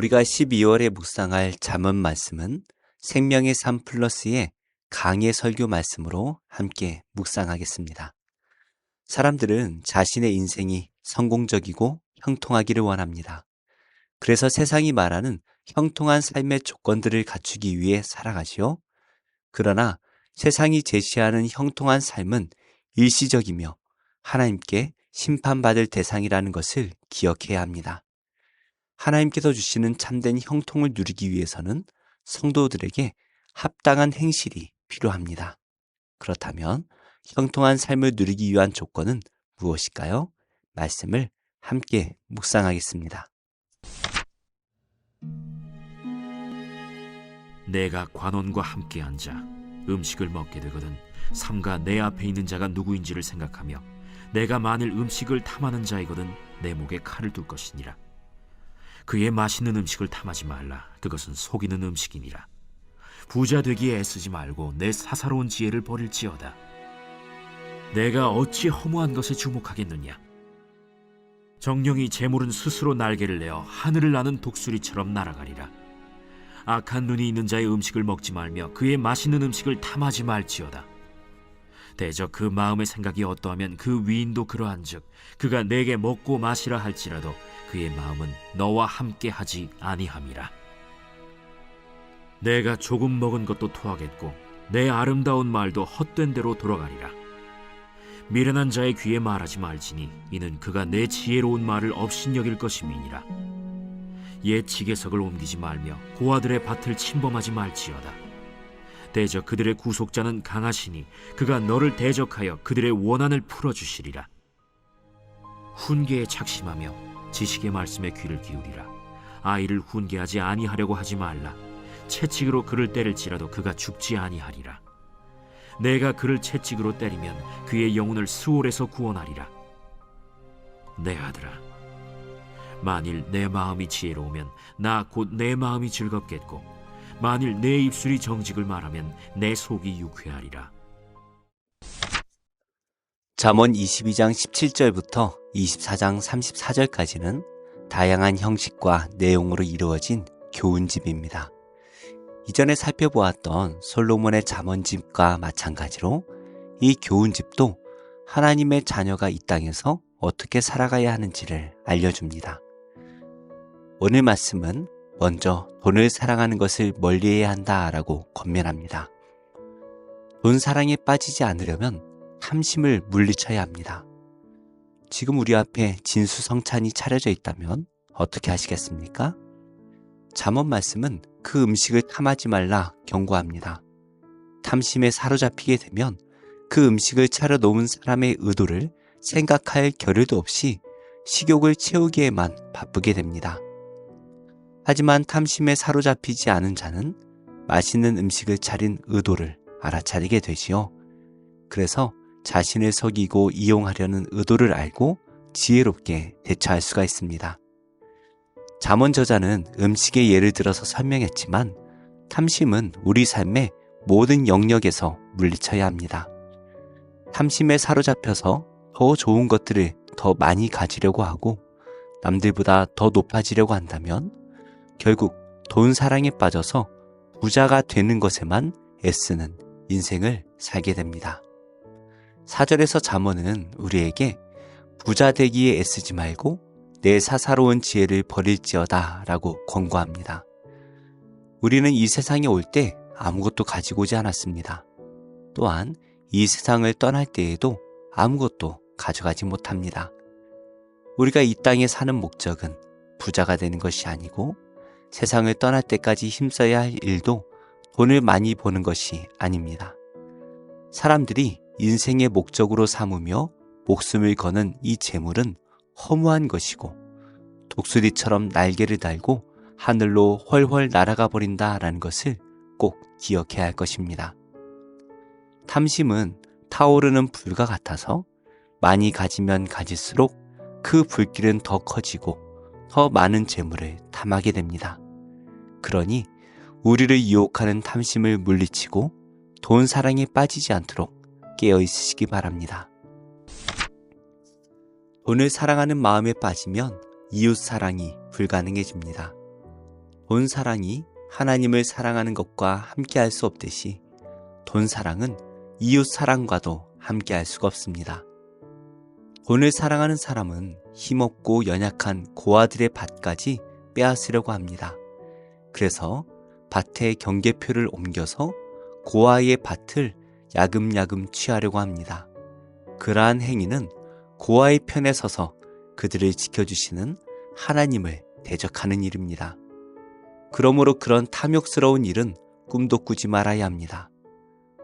우리가 12월에 묵상할 잠언 말씀은 생명의 삶 플러스의 강해 설교 말씀으로 함께 묵상하겠습니다. 사람들은 자신의 인생이 성공적이고 형통하기를 원합니다. 그래서 세상이 말하는 형통한 삶의 조건들을 갖추기 위해 살아가지요. 그러나 세상이 제시하는 형통한 삶은 일시적이며 하나님께 심판받을 대상이라는 것을 기억해야 합니다. 하나님께서 주시는 참된 형통을 누리기 위해서는 성도들에게 합당한 행실이 필요합니다. 그렇다면 형통한 삶을 누리기 위한 조건은 무엇일까요? 말씀을 함께 묵상하겠습니다. 내가 관원과 함께 앉아 음식을 먹게 되거든 삼가 내 앞에 있는 자가 누구인지를 생각하며 내가 만일 음식을 탐하는 자이거든 내 목에 칼을 둘 것이니라. 그의 맛있는 음식을 탐하지 말라. 그것은 속이는 음식이니라. 부자 되기에 애쓰지 말고 내 사사로운 지혜를 버릴지어다. 내가 어찌 허무한 것에 주목하겠느냐. 정령이 재물은 스스로 날개를 내어 하늘을 나는 독수리처럼 날아가리라. 악한 눈이 있는 자의 음식을 먹지 말며 그의 맛있는 음식을 탐하지 말지어다. 대저 그 마음의 생각이 어떠하면 그 위인도 그러한즉 그가 내게 먹고 마시라 할지라도 그의 마음은 너와 함께 하지 아니함이라. 내가 조금 먹은 것도 토하겠고 내 아름다운 말도 헛된 대로 돌아가리라. 미련한 자의 귀에 말하지 말지니 이는 그가 내 지혜로운 말을 업신여길 것임이니라. 옛 지게석을 옮기지 말며 고아들의 밭을 침범하지 말지어다. 대저 그들의 구속자는 강하시니 그가 너를 대적하여 그들의 원한을 풀어주시리라. 훈계에 착심하며 지식의 말씀에 귀를 기울이라. 아이를 훈계하지 아니하려고 하지 말라. 채찍으로 그를 때릴지라도 그가 죽지 아니하리라. 내가 그를 채찍으로 때리면 그의 영혼을 스올에서 구원하리라. 내 아들아, 만일 내 마음이 지혜로우면 나 곧 내 마음이 즐겁겠고 만일 내 입술이 정직을 말하면 내 속이 유쾌하리라. 잠언 22장 17절부터 24장 34절까지는 다양한 형식과 내용으로 이루어진 교훈집입니다. 이전에 살펴보았던 솔로몬의 잠언집과 마찬가지로 이 교훈집도 하나님의 자녀가 이 땅에서 어떻게 살아가야 하는지를 알려줍니다. 오늘 말씀은 먼저 돈을 사랑하는 것을 멀리해야 한다라고 권면합니다. 돈 사랑에 빠지지 않으려면 탐심을 물리쳐야 합니다. 지금 우리 앞에 진수성찬이 차려져 있다면 어떻게 하시겠습니까? 잠언 말씀은 그 음식을 탐하지 말라 경고합니다. 탐심에 사로잡히게 되면 그 음식을 차려 놓은 사람의 의도를 생각할 겨를도 없이 식욕을 채우기에만 바쁘게 됩니다. 하지만 탐심에 사로잡히지 않은 자는 맛있는 음식을 차린 의도를 알아차리게 되지요. 그래서 자신을 속이고 이용하려는 의도를 알고 지혜롭게 대처할 수가 있습니다. 잠언 저자는 음식의 예를 들어서 설명했지만 탐심은 우리 삶의 모든 영역에서 물리쳐야 합니다. 탐심에 사로잡혀서 더 좋은 것들을 더 많이 가지려고 하고 남들보다 더 높아지려고 한다면 결국 돈 사랑에 빠져서 부자가 되는 것에만 애쓰는 인생을 살게 됩니다. 4절에서 잠언은 우리에게 부자 되기에 애쓰지 말고 내 사사로운 지혜를 버릴지어다 라고 권고합니다. 우리는 이 세상에 올 때 아무것도 가지고 오지 않았습니다. 또한 이 세상을 떠날 때에도 아무것도 가져가지 못합니다. 우리가 이 땅에 사는 목적은 부자가 되는 것이 아니고 세상을 떠날 때까지 힘써야 할 일도 돈을 많이 버는 것이 아닙니다. 사람들이 인생의 목적으로 삼으며 목숨을 거는 이 재물은 허무한 것이고 독수리처럼 날개를 달고 하늘로 훨훨 날아가 버린다라는 것을 꼭 기억해야 할 것입니다. 탐심은 타오르는 불과 같아서 많이 가지면 가질수록 그 불길은 더 커지고 더 많은 재물을 탐하게 됩니다. 그러니 우리를 유혹하는 탐심을 물리치고 돈 사랑에 빠지지 않도록 깨어 있으시기 바랍니다. 돈을 사랑하는 마음에 빠지면 이웃 사랑이 불가능해집니다. 돈 사랑이 하나님을 사랑하는 것과 함께할 수 없듯이 돈 사랑은 이웃 사랑과도 함께할 수가 없습니다. 돈을 사랑하는 사람은 힘없고 연약한 고아들의 밭까지 빼앗으려고 합니다. 그래서 밭에 경계표를 옮겨서 고아의 밭을 야금야금 취하려고 합니다. 그러한 행위는 고아의 편에 서서 그들을 지켜주시는 하나님을 대적하는 일입니다. 그러므로 그런 탐욕스러운 일은 꿈도 꾸지 말아야 합니다.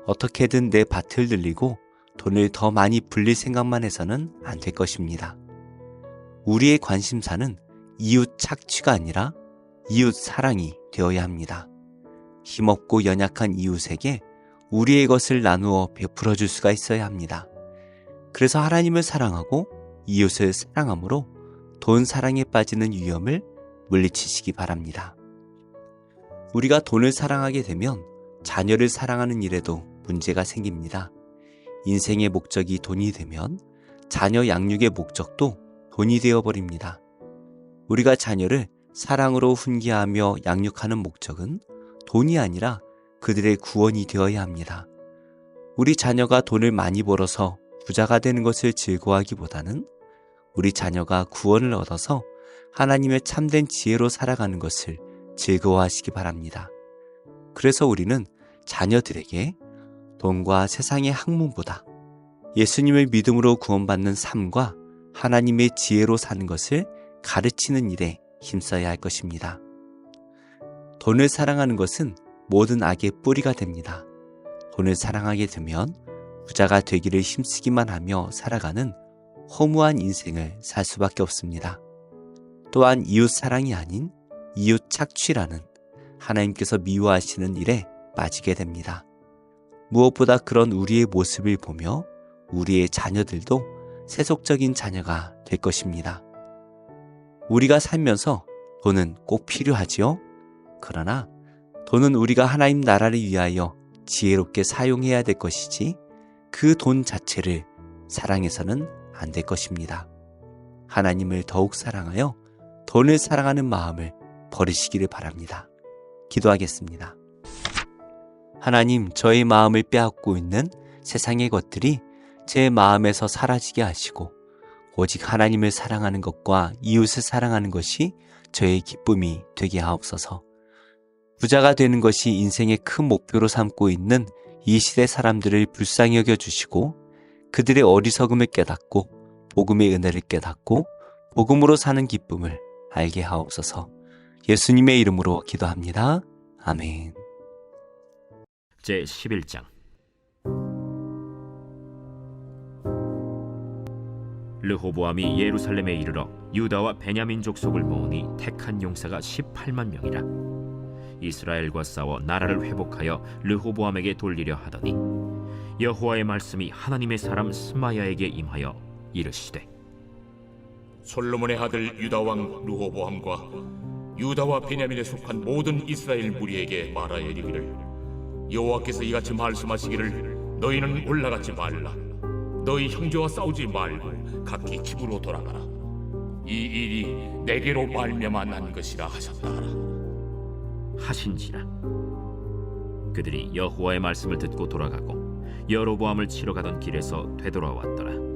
어떻게든 내 밭을 늘리고 돈을 더 많이 불릴 생각만 해서는 안 될 것입니다. 우리의 관심사는 이웃 착취가 아니라 이웃 사랑이 되어야 합니다. 힘없고 연약한 이웃에게 우리의 것을 나누어 베풀어 줄 수가 있어야 합니다. 그래서 하나님을 사랑하고 이웃을 사랑함으로 돈 사랑에 빠지는 위험을 물리치시기 바랍니다. 우리가 돈을 사랑하게 되면 자녀를 사랑하는 일에도 문제가 생깁니다. 인생의 목적이 돈이 되면 자녀 양육의 목적도 돈이 되어버립니다. 우리가 자녀를 사랑으로 훈계하며 양육하는 목적은 돈이 아니라 그들의 구원이 되어야 합니다. 우리 자녀가 돈을 많이 벌어서 부자가 되는 것을 즐거워하기보다는 우리 자녀가 구원을 얻어서 하나님의 참된 지혜로 살아가는 것을 즐거워하시기 바랍니다. 그래서 우리는 자녀들에게 돈과 세상의 학문보다 예수님을 믿음으로 구원받는 삶과 하나님의 지혜로 사는 것을 가르치는 일에 힘써야 할 것입니다. 돈을 사랑하는 것은 모든 악의 뿌리가 됩니다. 돈을 사랑하게 되면 부자가 되기를 힘쓰기만 하며 살아가는 허무한 인생을 살 수밖에 없습니다. 또한 이웃 사랑이 아닌 이웃 착취라는 하나님께서 미워하시는 일에 빠지게 됩니다. 무엇보다 그런 우리의 모습을 보며 우리의 자녀들도 세속적인 자녀가 될 것입니다. 우리가 살면서 돈은 꼭 필요하지요? 그러나 돈은 우리가 하나님 나라를 위하여 지혜롭게 사용해야 될 것이지 그 돈 자체를 사랑해서는 안 될 것입니다. 하나님을 더욱 사랑하여 돈을 사랑하는 마음을 버리시기를 바랍니다. 기도하겠습니다. 하나님, 저의 마음을 빼앗고 있는 세상의 것들이 제 마음에서 사라지게 하시고 오직 하나님을 사랑하는 것과 이웃을 사랑하는 것이 저의 기쁨이 되게 하옵소서. 부자가 되는 것이 인생의 큰 목표로 삼고 있는 이 시대 사람들을 불쌍히 여겨주시고 그들의 어리석음을 깨닫고 복음의 은혜를 깨닫고 복음으로 사는 기쁨을 알게 하옵소서. 예수님의 이름으로 기도합니다. 아멘. 제11장 르호보암이 예루살렘에 이르러 유다와 베냐민 족속을 모으니 택한 용사가 18만 명이라. 이스라엘과 싸워 나라를 회복하여 르호보암에게 돌리려 하더니 여호와의 말씀이 하나님의 사람 스마야에게 임하여 이르시되 솔로몬의 아들 유다 왕 르호보암과 유다와 베냐민에 속한 모든 이스라엘 무리에게 말하여 이르기를 여호와께서 이같이 말씀하시기를 너희는 올라가지 말라. 너희 형제와 싸우지 말고 각기 집으로 돌아가라. 이 일이 내게로 말미암아 난 것이라 하셨다 하신지라. 그들이 여호와의 말씀을 듣고 돌아가고 여로보암을 치러 가던 길에서 되돌아왔더라.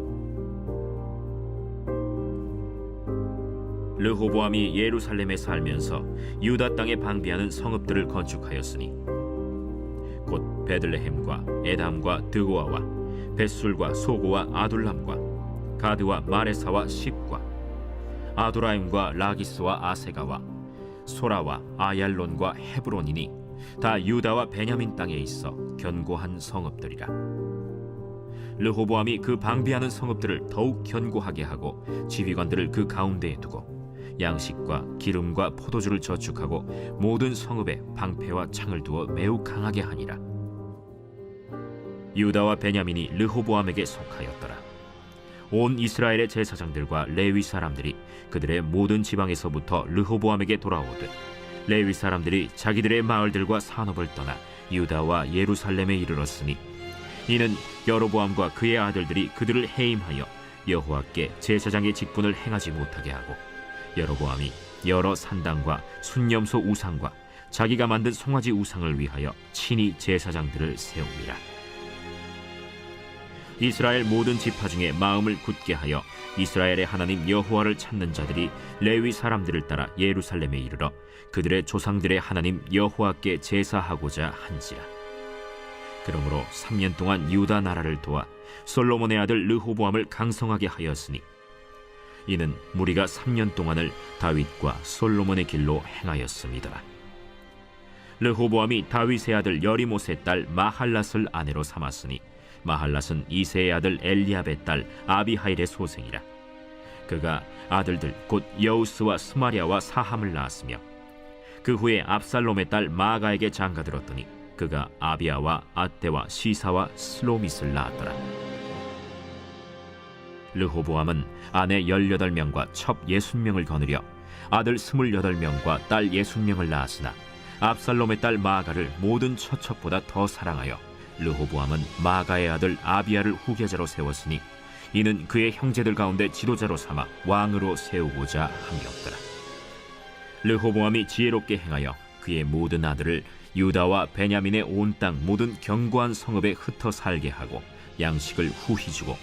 르호보암이 예루살렘에 살면서 유다 땅에 방비하는 성읍들을 건축하였으니 곧 베들레헴과 에담과 드고아와 벳술과 소고와 아둘람과 가드와 마레사와 십과 아도라임과 라기스와 아세가와 소라와 아얄론과 헤브론이니 다 유다와 베냐민 땅에 있어 견고한 성읍들이라. 르호보암이 그 방비하는 성읍들을 더욱 견고하게 하고 지휘관들을 그 가운데에 두고 양식과 기름과 포도주를 저축하고 모든 성읍에 방패와 창을 두어 매우 강하게 하니라. 유다와 베냐민이 르호보암에게 속하였더라. 온 이스라엘의 제사장들과 레위 사람들이 그들의 모든 지방에서부터 르호보암에게 돌아오되 레위 사람들이 자기들의 마을들과 산업을 떠나 유다와 예루살렘에 이르렀으니 이는 여로보암과 그의 아들들이 그들을 해임하여 여호와께 제사장의 직분을 행하지 못하게 하고 여로보암이 여러 산당과 순념소 우상과 자기가 만든 송아지 우상을 위하여 친히 제사장들을 세웁니다. 이스라엘 모든 지파 중에 마음을 굳게 하여 이스라엘의 하나님 여호와를 찾는 자들이 레위 사람들을 따라 예루살렘에 이르러 그들의 조상들의 하나님 여호와께 제사하고자 한지라. 그러므로 3년 동안 유다 나라를 도와 솔로몬의 아들 르호보암을 강성하게 하였으니 이는 무리가 3년 동안을 다윗과 솔로몬의 길로 행하였습니다. 르호보암이 다윗의 아들 여리못의 딸 마할랏을 아내로 삼았으니 마할랏은 이새의 아들 엘리압의 딸 아비하일의 소생이라. 그가 아들들 곧 여우스와 스마리아와 사함을 낳았으며 그 후에 압살롬의 딸 마아가에게 장가들었더니 그가 아비아와 아떼와 시사와 슬로밋을 낳았더라. 르호보암은 아내 18명과 첩 60명을 거느려 아들 28명과 딸 60명을 낳았으나 압살롬의 딸 마아가를 모든 처첩보다 더 사랑하여 르호보암은 마아가의 아들 아비아를 후계자로 세웠으니 이는 그의 형제들 가운데 지도자로 삼아 왕으로 세우고자 함이었더라. 르호보암이 지혜롭게 행하여 그의 모든 아들을 유다와 베냐민의 온 땅 모든 견고한 성읍에 흩어 살게 하고 양식을 후히 주고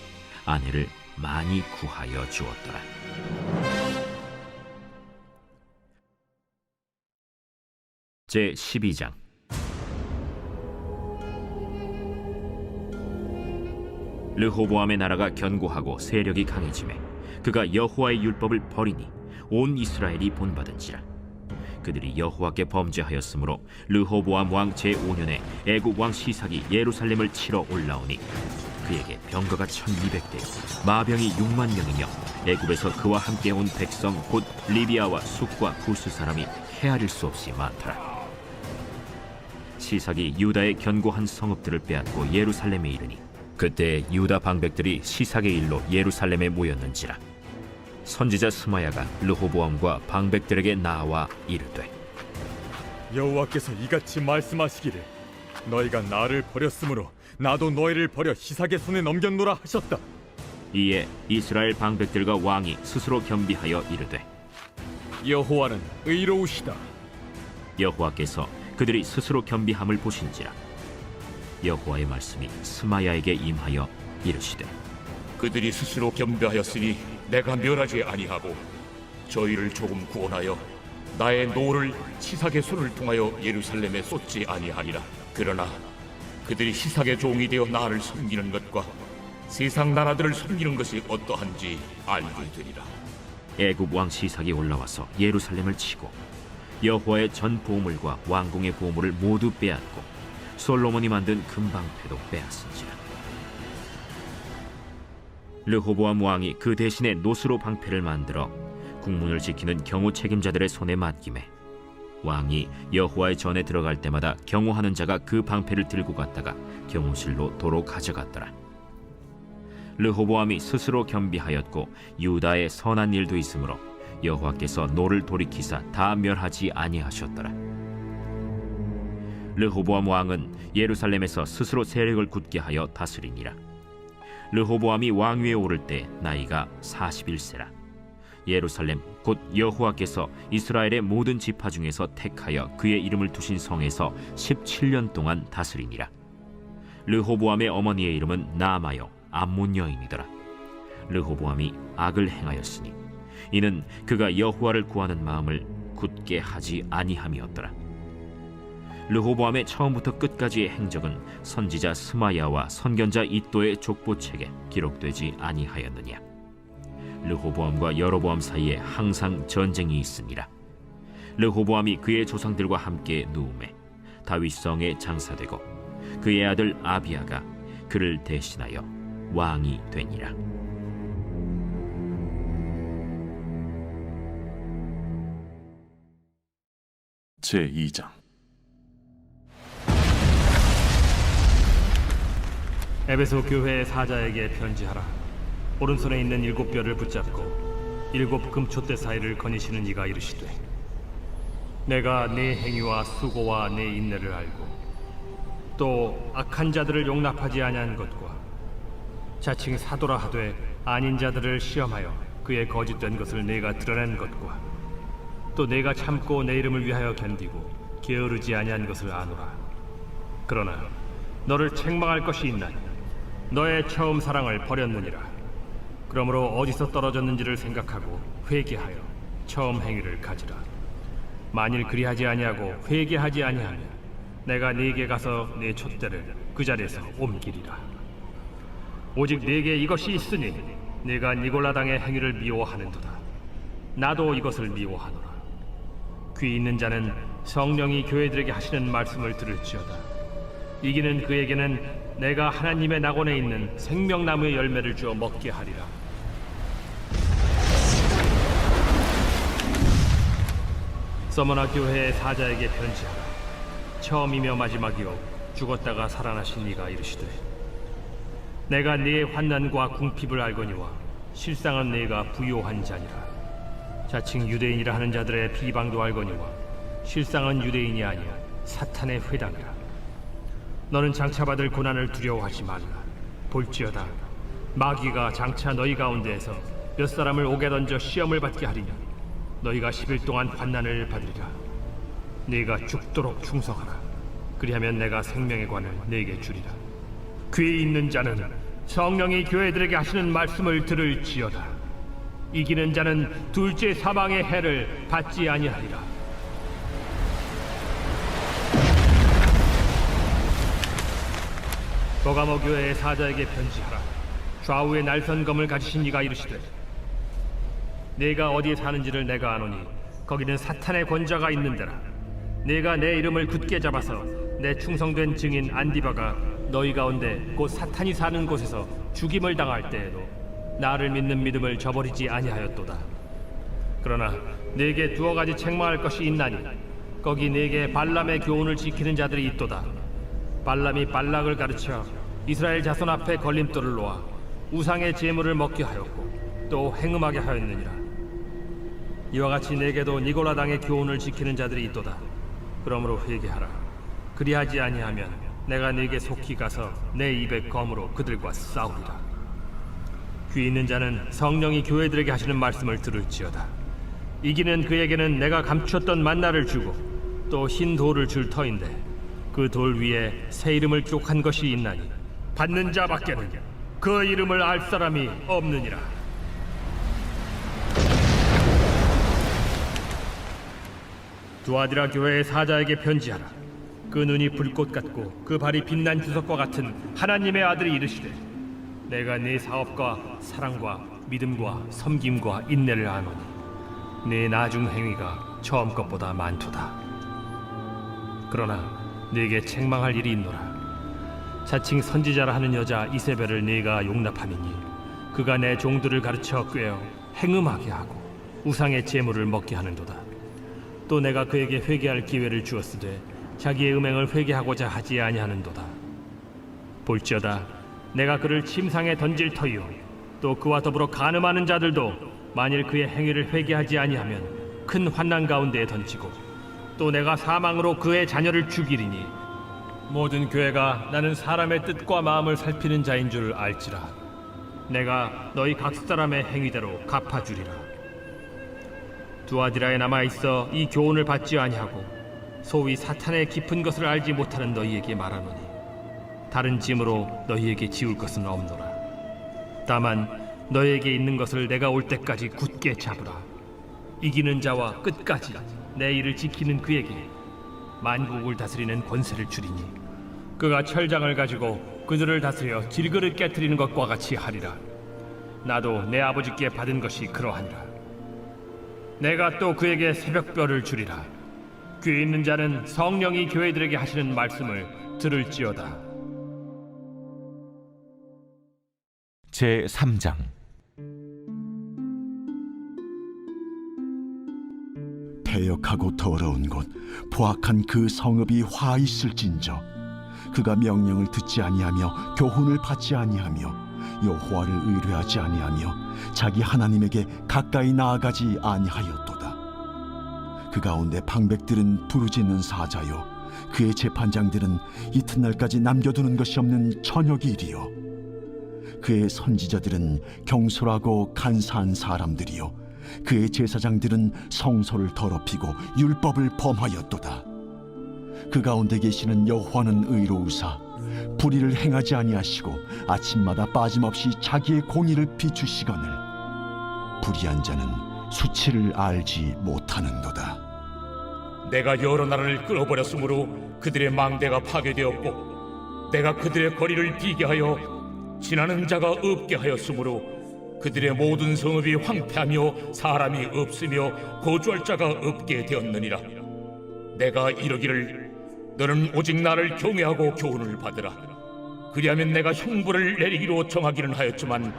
아내를 많이 구하여 주었더라. 제 12장. 르호보암의 나라가 견고하고 세력이 강해지매 그가 여호와의 율법을 버리니 온 이스라엘이 본받은지라. 그들이 여호와께 범죄하였으므로 르호보암 왕 제5년에 애굽 왕 시삭이 예루살렘을 치러 올라오니 그에게 병거가 1200대 마병이 6만 명이며 애굽에서 그와 함께 온 백성 곧 리비아와 숫과 구스 사람이 헤아릴 수 없이 많더라. 시삭이 유다의 견고한 성읍들을 빼앗고 예루살렘에 이르니 그때 유다 방백들이 시삭의 일로 예루살렘에 모였는지라. 선지자 스마야가 르호보암과 방백들에게 나와 이르되 여호와께서 이같이 말씀하시기를 너희가 나를 버렸으므로 나도 너희를 버려 시삭의 손에 넘겼노라 하셨다. 이에 이스라엘 방백들과 왕이 스스로 겸비하여 이르되 여호와는 의로우시다. 여호와께서 그들이 스스로 겸비함을 보신지라. 여호와의 말씀이 스마야에게 임하여 이르시되 그들이 스스로 겸비하였으니 내가 멸하지 아니하고 저희를 조금 구원하여 나의 노를 시삭의 손을 통하여 예루살렘에 쏟지 아니하리라. 그러나 그들이 시삭의 종이 되어 나를 섬기는 것과 세상 나라들을 섬기는 것이 어떠한지 알게 되리라. 애굽 왕 시삭이 올라와서 예루살렘을 치고 여호와의 전 보물과 왕궁의 보물을 모두 빼앗고 솔로몬이 만든 금방패도 빼앗은지라. 르호보암 왕이 그 대신에 노스로 방패를 만들어 국문을 지키는 경호 책임자들의 손에 맡기매 왕이 여호와의 전에 들어갈 때마다 경호하는 자가 그 방패를 들고 갔다가 경호실로 도로 가져갔더라. 르호보암이 스스로 겸비하였고 유다의 선한 일도 있으므로 여호와께서 노를 돌이키사 다 멸하지 아니하셨더라. 르호보암 왕은 예루살렘에서 스스로 세력을 굳게 하여 다스리니라. 르호보암이 왕위에 오를 때 나이가 41세라. 예루살렘 곧 여호와께서 이스라엘의 모든 지파 중에서 택하여 그의 이름을 두신 성에서 17년 동안 다스리니라. 르호보암의 어머니의 이름은 나아마요 암몬 여인이더라. 르호보암이 악을 행하였으니 이는 그가 여호와를 구하는 마음을 굳게 하지 아니함이었더라. 르호보암의 처음부터 끝까지의 행적은 선지자 스마야와 선견자 이도의 족보책에 기록되지 아니하였느냐. 르호보암과 여로보암 사이에 항상 전쟁이 있으니라. 르호보암이 그의 조상들과 함께 누움에 다윗성에 장사되고 그의 아들 아비아가 그를 대신하여 왕이 되니라. 제2장. 에베소 교회의 사자에게 편지하라. 오른손에 있는 7뼈를 붙잡고 7 금촛대 사이를 거니시는 이가 이르시되 내가 네 행위와 수고와 네 인내를 알고 또 악한 자들을 용납하지 아니한 것과 자칭 사도라 하되 아닌 자들을 시험하여 그의 거짓된 것을 내가 드러낸 것과 또 내가 참고 내 이름을 위하여 견디고 게으르지 아니한 것을 아노라. 그러나 너를 책망할 것이 있나니 너의 처음 사랑을 버렸느니라. 그러므로 어디서 떨어졌는지를 생각하고 회개하여 처음 행위를 가지라. 만일 그리하지 아니하고 회개하지 아니하면 내가 네게 가서 네 촛대를 그 자리에서 옮기리라. 오직 네게 이것이 있으니 네가 니골라 당의 행위를 미워하는도다. 나도 이것을 미워하노라. 귀 있는 자는 성령이 교회들에게 하시는 말씀을 들을지어다. 이기는 그에게는 내가 하나님의 낙원에 있는 생명나무의 열매를 주어 먹게 하리라. 서머나 교회의 사자에게 편지하라. 처음이며 마지막이요 죽었다가 살아나신 이가 이르시되, 내가 네의 환난과 궁핍을 알거니와 실상은 네가 부요한 자니라. 자칭 유대인이라 하는 자들의 비방도 알거니와 실상은 유대인이 아니야 사탄의 회당이라. 너는 장차 받을 고난을 두려워하지 말라. 볼지어다 마귀가 장차 너희 가운데에서 몇 사람을 옥에 던져 시험을 받게 하리냐. 너희가 10일 동안 환난을 받으리라. 네가 죽도록 충성하라. 그리하면 내가 생명의 관을 네게 주리라. 귀 있는 자는 성령이 교회들에게 하시는 말씀을 들을지어다. 이기는 자는 둘째 사망의 해를 받지 아니하리라. 버가모 교회의 사자에게 편지하라. 좌우에 날선 검을 가지신 이가 이르시되, 네가 어디에 사는지를 내가 아노니 거기는 사탄의 권자가 있는 데라. 네가 내 이름을 굳게 잡아서 내 충성된 증인 안디바가 너희 가운데 곧 사탄이 사는 곳에서 죽임을 당할 때에도 나를 믿는 믿음을 저버리지 아니하였도다. 그러나 네게 두어 가지 책망할 것이 있나니 거기 네게 발람의 교훈을 지키는 자들이 있도다. 발람이 발락을 가르쳐 이스라엘 자손 앞에 걸림돌을 놓아 우상의 제물을 먹게 하였고 또 행음하게 하였느니라. 이와 같이 네게도 니골라 당의 교훈을 지키는 자들이 있도다. 그러므로 회개하라. 그리하지 아니하면 내가 네게 속히 가서 내 입의 검으로 그들과 싸우리라. 귀 있는 자는 성령이 교회들에게 하시는 말씀을 들을지어다. 이기는 그에게는 내가 감추었던 만나를 주고 또 흰 돌을 줄 터인데 그 돌 위에 새 이름을 기록한 것이 있나니 받는 자밖에는 그 이름을 알 사람이 없느니라. 두아디라 교회의 사자에게 편지하라. 그 눈이 불꽃 같고 그 발이 빛난 주석과 같은 하나님의 아들이 이르시되, 내가 네 사업과 사랑과 믿음과 섬김과 인내를 아노니 네 나중 행위가 처음 것보다 많도다. 그러나 네게 책망할 일이 있노라. 자칭 선지자라 하는 여자 이세벨을 네가 용납하느니 그가 내 종들을 가르쳐 꾀어 행음하게 하고 우상의 제물을 먹게 하는도다. 또 내가 그에게 회개할 기회를 주었으되 자기의 음행을 회개하고자 하지 아니하는도다. 볼지어다 내가 그를 침상에 던질 터이요 또 그와 더불어 간음하는 자들도 만일 그의 행위를 회개하지 아니하면 큰 환난 가운데에 던지고 또 내가 사망으로 그의 자녀를 죽이리니 모든 교회가 나는 사람의 뜻과 마음을 살피는 자인 줄 알지라. 내가 너희 각 사람의 행위대로 갚아주리라. 두아디라에 남아있어 이 교훈을 받지 아니하고 소위 사탄의 깊은 것을 알지 못하는 너희에게 말하노니 다른 짐으로 너희에게 지울 것은 없노라. 다만 너희에게 있는 것을 내가 올 때까지 굳게 잡으라. 이기는 자와 끝까지 내 일을 지키는 그에게 만국을 다스리는 권세를 주리니 그가 철장을 가지고 그들을 다스려 질그릇 깨트리는 것과 같이 하리라. 나도 내 아버지께 받은 것이 그러하니라. 내가 또 그에게 새벽별을 주리라. 귀 있는 자는 성령이 교회들에게 하시는 말씀을 들을지어다. 제3장. 패역하고 더러운 곳 포악한 그 성읍이 화 있을진저 그가 명령을 듣지 아니하며 교훈을 받지 아니하며 여호와를 의뢰하지 아니하며 자기 하나님에게 가까이 나아가지 아니하였도다. 그 가운데 방백들은 부르짖는 사자요 그의 재판장들은 이튿날까지 남겨두는 것이 없는 저녁일이요 그의 선지자들은 경솔하고 간사한 사람들이요 그의 제사장들은 성소를 더럽히고 율법을 범하였도다. 그 가운데 계시는 여호와는 의로우사 불의를 행하지 아니하시고 아침마다 빠짐없이 자기의 공의를 비추시거늘 불의한 자는 수치를 알지 못하는도다. 내가 여러 나라를 끊어버렸으므로 그들의 망대가 파괴되었고 내가 그들의 거리를 비게 하여 지나는 자가 없게 하였으므로 그들의 모든 성읍이 황폐하며 사람이 없으며 거주할 자가 없게 되었느니라. 내가 이르기를 너는 오직 나를 경외하고 교훈을 받으라. 그리하면 내가 형벌을 내리기로 정하기는 하였지만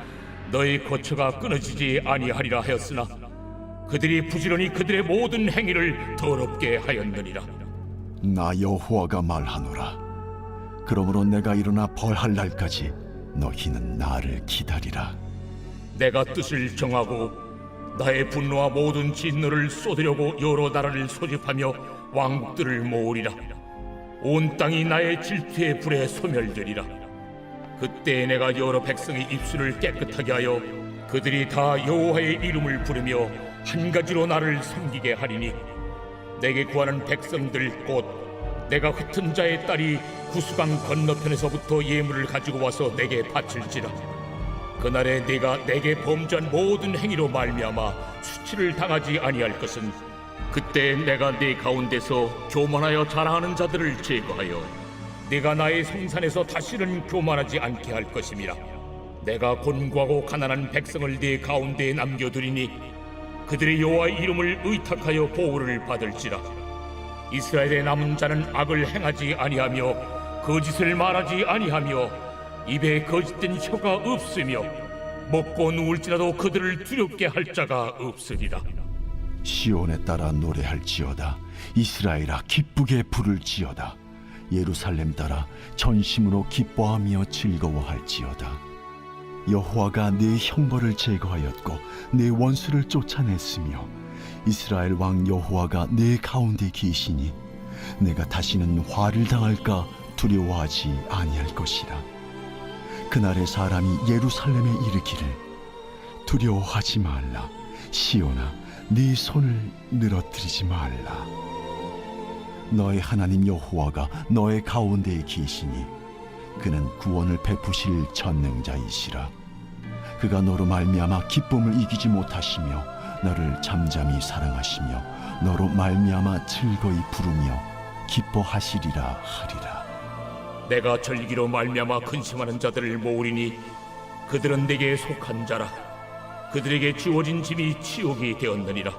너의 거처가 끊어지지 아니하리라 하였으나 그들이 부지런히 그들의 모든 행위를 더럽게 하였느니라. 나 여호와가 말하노라. 그러므로 내가 일어나 벌할 날까지 너희는 나를 기다리라. 내가 뜻을 정하고 나의 분노와 모든 진노를 쏟으려고 여러 나라를 소집하며 왕국들을 모으리라. 온 땅이 나의 질투의 불에 소멸되리라. 그때 내가 여러 백성의 입술을 깨끗하게 하여 그들이 다 여호와의 이름을 부르며 한 가지로 나를 섬기게 하리니 내게 구하는 백성들 곧 내가 흩은 자의 딸이 구수강 건너편에서부터 예물을 가지고 와서 내게 바칠지라. 그날에 네가 내게 범죄한 모든 행위로 말미암아 수치를 당하지 아니할 것은 그때 내가 네 가운데서 교만하여 자랑하는 자들을 제거하여 네가 나의 성산에서 다시는 교만하지 않게 할 것임이라. 내가 곤고하고 가난한 백성을 네 가운데에 남겨두리니 그들의 여호와의 이름을 의탁하여 보호를 받을지라. 이스라엘의 남은 자는 악을 행하지 아니하며 거짓을 말하지 아니하며 입에 거짓된 혀가 없으며 먹고 누울지라도 그들을 두렵게 할 자가 없으리라. 시온에 따라 노래할지어다. 이스라엘아 기쁘게 부를지어다. 예루살렘 따라 전심으로 기뻐하며 즐거워할지어다. 여호와가 내 형벌을 제거하였고 내 원수를 쫓아냈으며 이스라엘 왕 여호와가 내 가운데 계시니 내가 다시는 화를 당할까 두려워하지 아니할 것이라. 그날에 사람이 예루살렘에 이르기를 두려워하지 말라. 시온아 네 손을 늘어뜨리지 말라. 너의 하나님 여호와가 너의 가운데에 계시니 그는 구원을 베푸실 전능자이시라. 그가 너로 말미암아 기쁨을 이기지 못하시며 너를 잠잠히 사랑하시며 너로 말미암아 즐거이 부르며 기뻐하시리라 하리라. 내가 절기로 말미암아 근심하는 자들을 모으리니 그들은 내게 속한 자라. 그들에게 주어진 짐이 치욕이 되었느니라.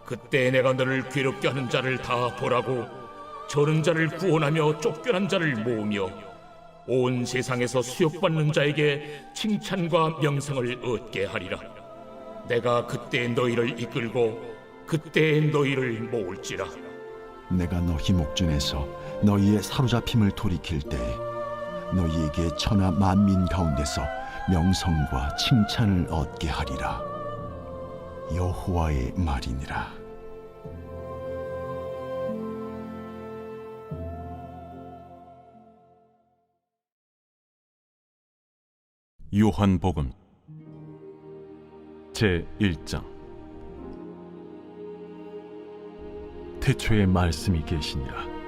그때 내가 너를 괴롭게 하는 자를 다 보라고 저는 자를 구원하며 쫓겨난 자를 모으며 온 세상에서 수욕받는 자에게 칭찬과 명성을 얻게 하리라. 내가 그때 너희를 이끌고 그때 너희를 모을지라. 내가 너희 목전에서 너희의 사로잡힘을 돌이킬 때에 너희에게 천하 만민 가운데서 명성과 칭찬을 얻게 하리라. 여호와의 말이니라. 요한복음 제1장. 태초에 말씀이 계시니라.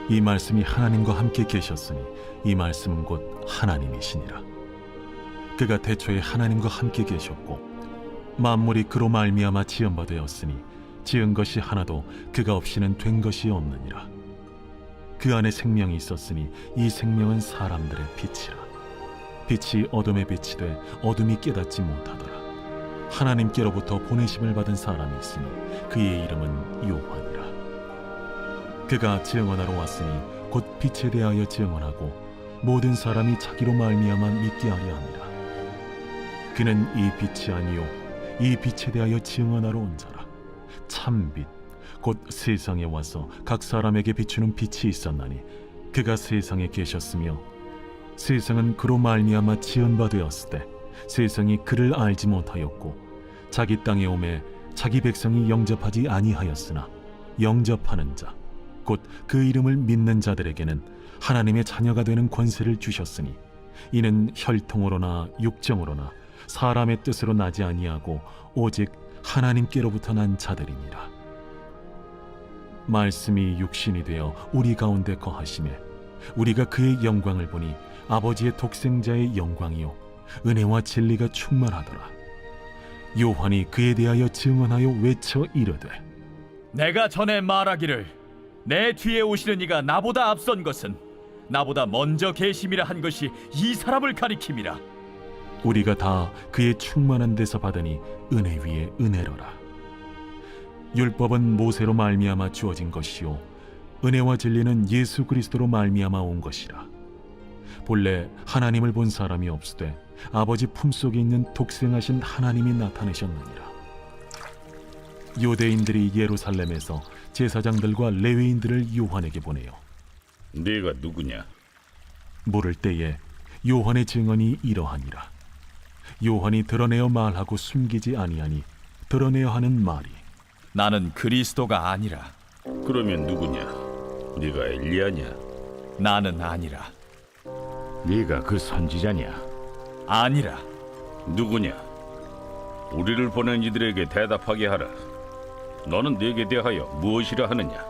이 말씀이 하나님과 함께 계셨으니 이 말씀은 곧 하나님이시니라. 그가 태초에 하나님과 함께 계셨고 만물이 그로 말미암아 지은 바 되었으니 지은 것이 하나도 그가 없이는 된 것이 없느니라. 그 안에 생명이 있었으니 이 생명은 사람들의 빛이라. 빛이 어둠에 빛이 돼 어둠이 깨닫지 못하더라. 하나님께로부터 보내심을 받은 사람이 있으니 그의 이름은 요한이라. 그가 증언하러 왔으니 곧 빛에 대하여 증언하고 모든 사람이 자기로 말미암아 믿게 하려 함이라. 그는 이 빛이 아니요 이 빛에 대하여 증언하러 온 자라. 참빛 곧 세상에 와서 각 사람에게 비추는 빛이 있었나니 그가 세상에 계셨으며 세상은 그로 말미암아 지은 바 되었을 때 세상이 그를 알지 못하였고 자기 땅에 오매 자기 백성이 영접하지 아니하였으나 영접하는 자 곧 그 이름을 믿는 자들에게는 하나님의 자녀가 되는 권세를 주셨으니 이는 혈통으로나 육정으로나 사람의 뜻으로 나지 아니하고 오직 하나님께로부터 난 자들이니라. 말씀이 육신이 되어 우리 가운데 거하심에 우리가 그의 영광을 보니 아버지의 독생자의 영광이요 은혜와 진리가 충만하더라. 요한이 그에 대하여 증언하여 외쳐 이르되 내가 전에 말하기를 내 뒤에 오시는 이가 나보다 앞선 것은 나보다 먼저 계심이라 한 것이 이 사람을 가리킴이라. 우리가 다 그의 충만한 데서 받으니 은혜 위에 은혜로라. 율법은 모세로 말미암아 주어진 것이요 은혜와 진리는 예수 그리스도로 말미암아 온 것이라. 본래 하나님을 본 사람이 없으되 아버지 품속에 있는 독생하신 하나님이 나타내셨느니라. 유대인들이 예루살렘에서 제사장들과 레위인들을 요한에게 보내요. 네가 누구냐? 물을 때에 요한의 증언이 이러하니라. 요한이 드러내어 말하고 숨기지 아니하니 드러내어 하는 말이 나는 그리스도가 아니라. 그러면 누구냐? 네가 엘리야냐? 나는 아니라. 네가 그 선지자냐? 아니라. 누구냐? 우리를 보낸 이들에게 대답하게 하라. 너는 네게 대하여 무엇이라 하느냐?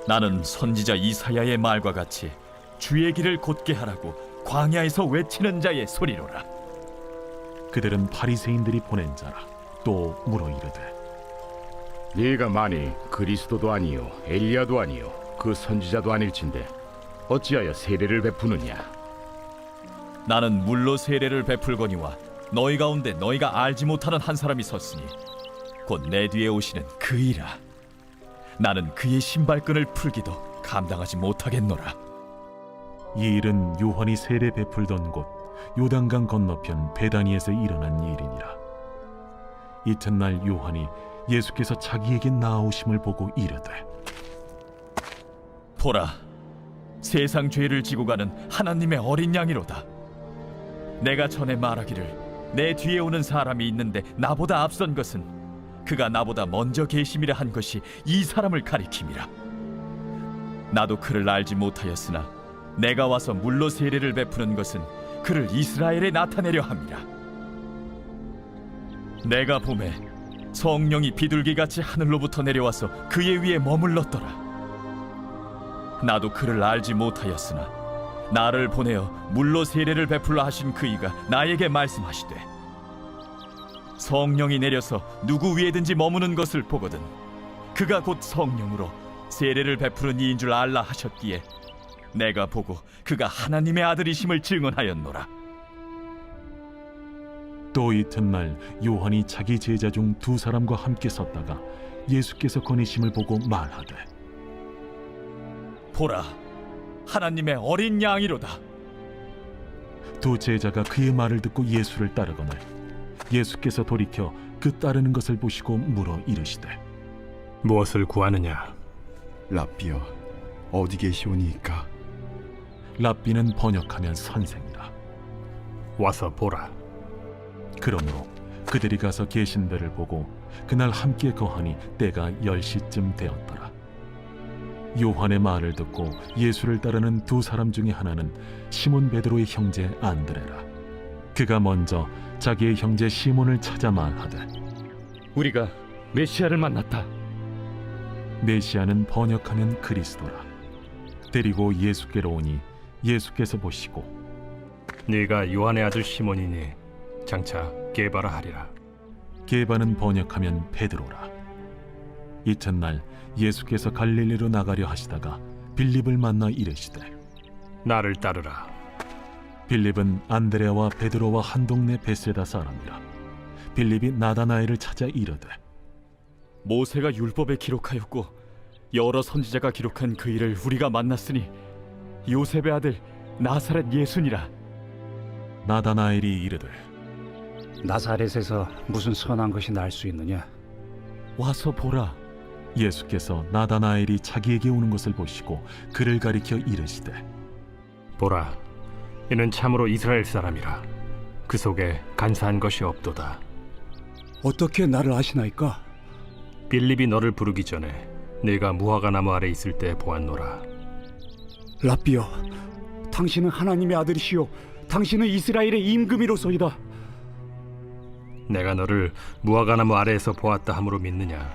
나는 선지자 이사야의 말과 같이 주의 길을 곧게 하라고 광야에서 외치는 자의 소리로라. 그들은 바리새인들이 보낸 자라. 또 물어 이르되 네가 만일 그리스도도 아니요 엘리야도 아니요 그 선지자도 아닐진데 어찌하여 세례를 베푸느냐? 나는 물로 세례를 베풀거니와 너희 가운데 너희가 알지 못하는 한 사람이 섰으니 곧 내 뒤에 오시는 그이라. 나는 그의 신발끈을 풀기도 감당하지 못하겠노라. 이 일은 요한이 세례 베풀던 곳 요단강 건너편 베다니에서 일어난 일이니라. 이튿날 요한이 예수께서 자기에게 나아오심을 보고 이르되 보라, 세상 죄를 지고 가는 하나님의 어린 양이로다. 내가 전에 말하기를 내 뒤에 오는 사람이 있는데 나보다 앞선 것은 그가 나보다 먼저 계심이라 한 것이 이 사람을 가리킴이라. 나도 그를 알지 못하였으나 내가 와서 물로 세례를 베푸는 것은 그를 이스라엘에 나타내려 함이라. 내가 보매 성령이 비둘기같이 하늘로부터 내려와서 그의 위에 머물렀더라. 나도 그를 알지 못하였으나 나를 보내어 물로 세례를 베풀라 하신 그이가 나에게 말씀하시되 성령이 내려서 누구 위에든지 머무는 것을 보거든 그가 곧 성령으로 세례를 베푸는 이인 줄 알라 하셨기에 내가 보고 그가 하나님의 아들이심을 증언하였노라. 또 이튿날 요한이 자기 제자 중 두 사람과 함께 섰다가 예수께서 거니심을 보고 말하되 보라, 하나님의 어린 양이로다. 두 제자가 그의 말을 듣고 예수를 따르거늘 예수께서 돌이켜 그 따르는 것을 보시고 물어 이르시되 무엇을 구하느냐? 랍비여 어디 계시오니이까? 랍비는 번역하면 선생이라. 와서 보라. 그러므로 그들이 가서 계신 데를 보고 그날 함께 거하니 때가 10시쯤 되었더라. 요한의 말을 듣고 예수를 따르는 두 사람 중에 하나는 시몬 베드로의 형제 안드레라. 그가 먼저 자기의 형제 시몬을 찾아 말하되 우리가 메시아를 만났다. 메시아는 번역하면 그리스도라. 데리고 예수께로 오니 예수께서 보시고 네가 요한의 아들 시몬이니 장차 게바라 하리라. 게바는 번역하면 베드로라. 이튿날 예수께서 갈릴리로 나가려 하시다가 빌립을 만나 이르시되 나를 따르라. 빌립은 안드레와 베드로와 한 동네 베세다 사람이라. 빌립이 나다나엘을 찾아 이르되 모세가 율법에 기록하였고 여러 선지자가 기록한 그 일을 우리가 만났으니 요셉의 아들 나사렛 예수니라. 나다나엘이 이르되 나사렛에서 무슨 선한 것이 날 수 있느냐? 와서 보라. 예수께서 나다나엘이 자기에게 오는 것을 보시고 그를 가리켜 이르시되 보라, 이는 참으로 이스라엘 사람이라. 그 속에 간사한 것이 없도다. 어떻게 나를 아시나이까? 빌립이 너를 부르기 전에 네가 무화과 나무 아래 있을 때 보았노라. 랍비여, 당신은 하나님의 아들이시요 당신은 이스라엘의 임금이로소이다. 내가 너를 무화과나무 아래에서 보았다 함으로 믿느냐?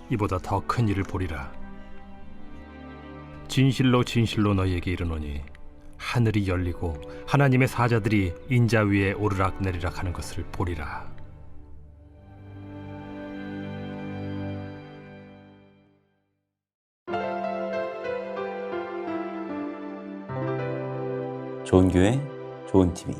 이보다 더 큰 일을 보리라. 진실로 진실로 너희에게 이르노니 하늘이 열리고 하나님의 사자들이 인자 위에 오르락 내리락 하는 것을 보리라. 좋은 교회, 좋은 TV.